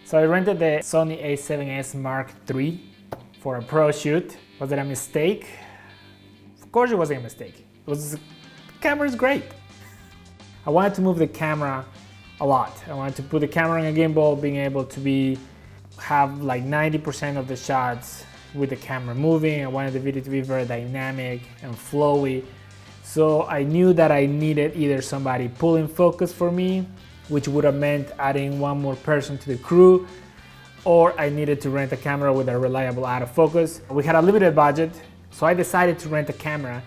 So I rented the Sony A7S Mark III for a pro shoot. Was it a mistake? Of course it wasn't a mistake. The camera is great. I wanted to move the camera a lot. I wanted to put the camera in a gimbal, being able to have like 90% of the shots with the camera moving. I wanted the video to be very dynamic and flowy. So I knew that I needed either somebody pulling focus for me, which would have meant adding one more person to the crew, or I needed to rent a camera with a reliable autofocus. We had a limited budget, so I decided to rent a camera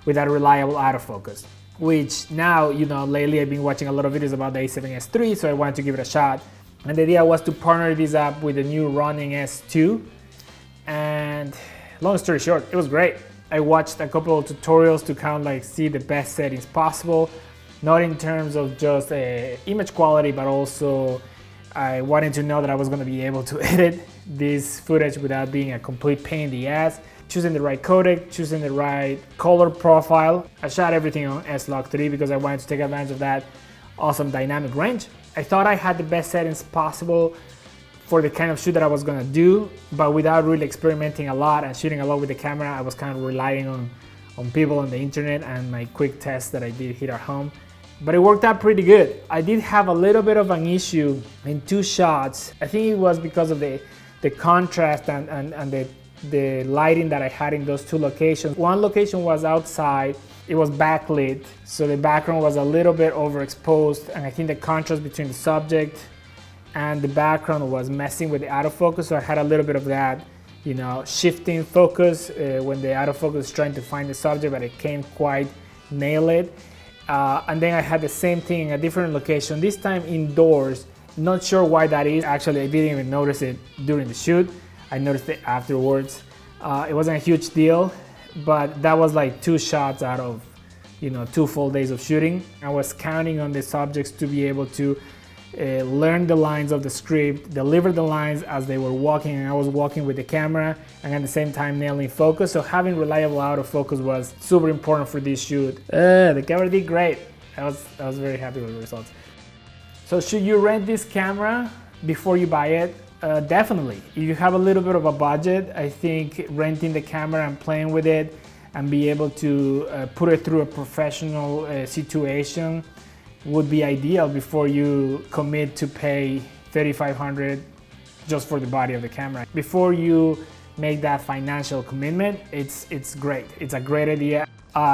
with a reliable autofocus, which now, lately I've been watching a lot of videos about the A7S III, so I wanted to give it a shot. And the idea was to partner this up with the new Ronin S2, and long story short, it was great. I watched a couple of tutorials to see the best settings possible, not in terms of just image quality, but also I wanted to know that I was going to be able to edit this footage without being a complete pain in the ass. Choosing the right codec, choosing the right color profile. I shot everything on S-Log3 because I wanted to take advantage of that awesome dynamic range. I thought I had the best settings possible for the kind of shoot that I was going to do, but without really experimenting a lot and shooting a lot with the camera. I was kind of relying on people on the internet and my quick tests that I did here at home. But it worked out pretty good. I did have a little bit of an issue in two shots. I think it was because of the contrast and the lighting that I had in those two locations. One location was outside, it was backlit, so the background was a little bit overexposed, and I think the contrast between the subject and the background was messing with the autofocus, so I had a little bit of that, shifting focus when the autofocus is trying to find the subject, but it can't quite nail it. And then I had the same thing in a different location, this time indoors. Not sure why that is. Actually, I didn't even notice it during the shoot. I noticed it afterwards. It wasn't a huge deal, but that was like two shots out of 2 full days of shooting. I was counting on the subjects to be able to learn the lines of the script, deliver the lines as they were walking, and I was walking with the camera, and at the same time nailing focus. So having reliable autofocus was super important for this shoot. The camera did great. I was very happy with the results. So should you rent this camera before you buy it? Definitely. If you have a little bit of a budget, I think renting the camera and playing with it and be able to put it through a professional situation would be ideal before you commit to pay $3,500 just for the body of the camera. Before you make that financial commitment, it's great. It's a great idea.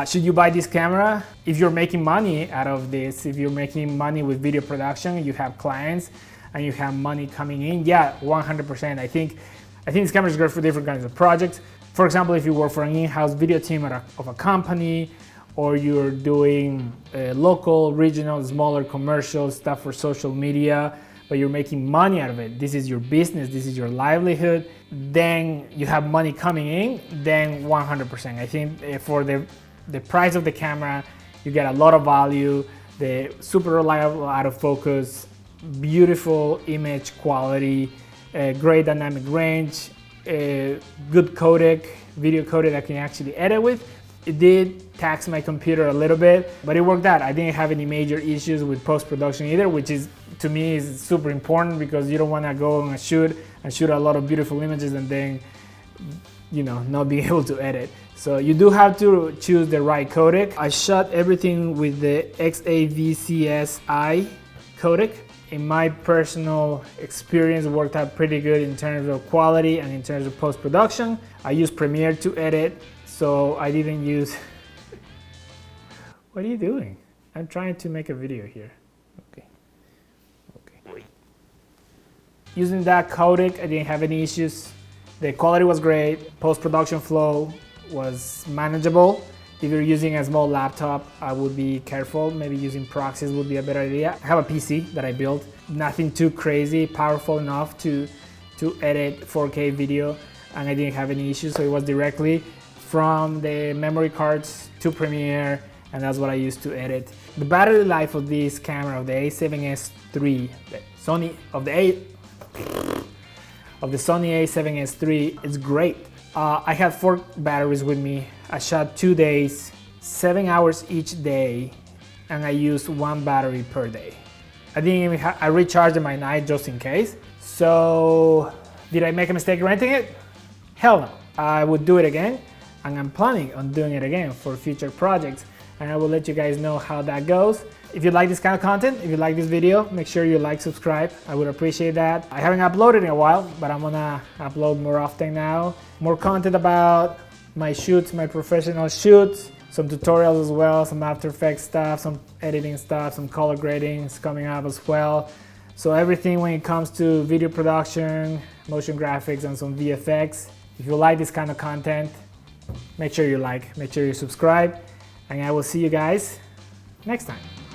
Should you buy this camera? If you're making money out of this, if you're making money with video production, you have clients and you have money coming in, yeah, 100%. I think this camera is great for different kinds of projects. For example, if you work for an in-house video team of a company, or you're doing local, regional, smaller commercial stuff for social media, but you're making money out of it. This is your business, this is your livelihood. Then you have money coming in, then 100%. I think for the price of the camera, you get a lot of value, the super reliable autofocus, beautiful image quality, great dynamic range, good codec, video codec that I can actually edit with. It did tax my computer a little bit, but it worked out. I didn't have any major issues with post-production either, which is, to me, is super important because you don't want to go on a shoot and shoot a lot of beautiful images and then, not being able to edit. So you do have to choose the right codec. I shot everything with the A7SIII codec. In my personal experience, it worked out pretty good in terms of quality and in terms of post-production. I used Premiere to edit, so I didn't use... What are you doing? I'm trying to make a video here. Okay. Using that codec, I didn't have any issues. The quality was great. Post-production flow was manageable. If you're using a small laptop, I would be careful. Maybe using proxies would be a better idea. I have a PC that I built. Nothing too crazy, powerful enough to edit 4K video, and I didn't have any issues. So it was directly from the memory cards to Premiere, and that's what I used to edit. The battery life of this camera, of the A7S III, the Sony A7S III, is great. I had 4 batteries with me. I shot 2 days, 7 hours each day, and I used 1 battery per day. I didn't even I recharged them at night just in case. So did I make a mistake renting it? Hell no. I would do it again, and I'm planning on doing it again for future projects, and I will let you guys know how that goes. If you like this kind of content, if you like this video, make sure you like, subscribe. I would appreciate that. I haven't uploaded in a while, but I'm gonna upload more often now. More content about my shoots, my professional shoots, some tutorials as well, some After Effects stuff, some editing stuff, some color grading is coming up as well. So everything when it comes to video production, motion graphics, and some VFX. If you like this kind of content, make sure you like, make sure you subscribe, and I will see you guys next time.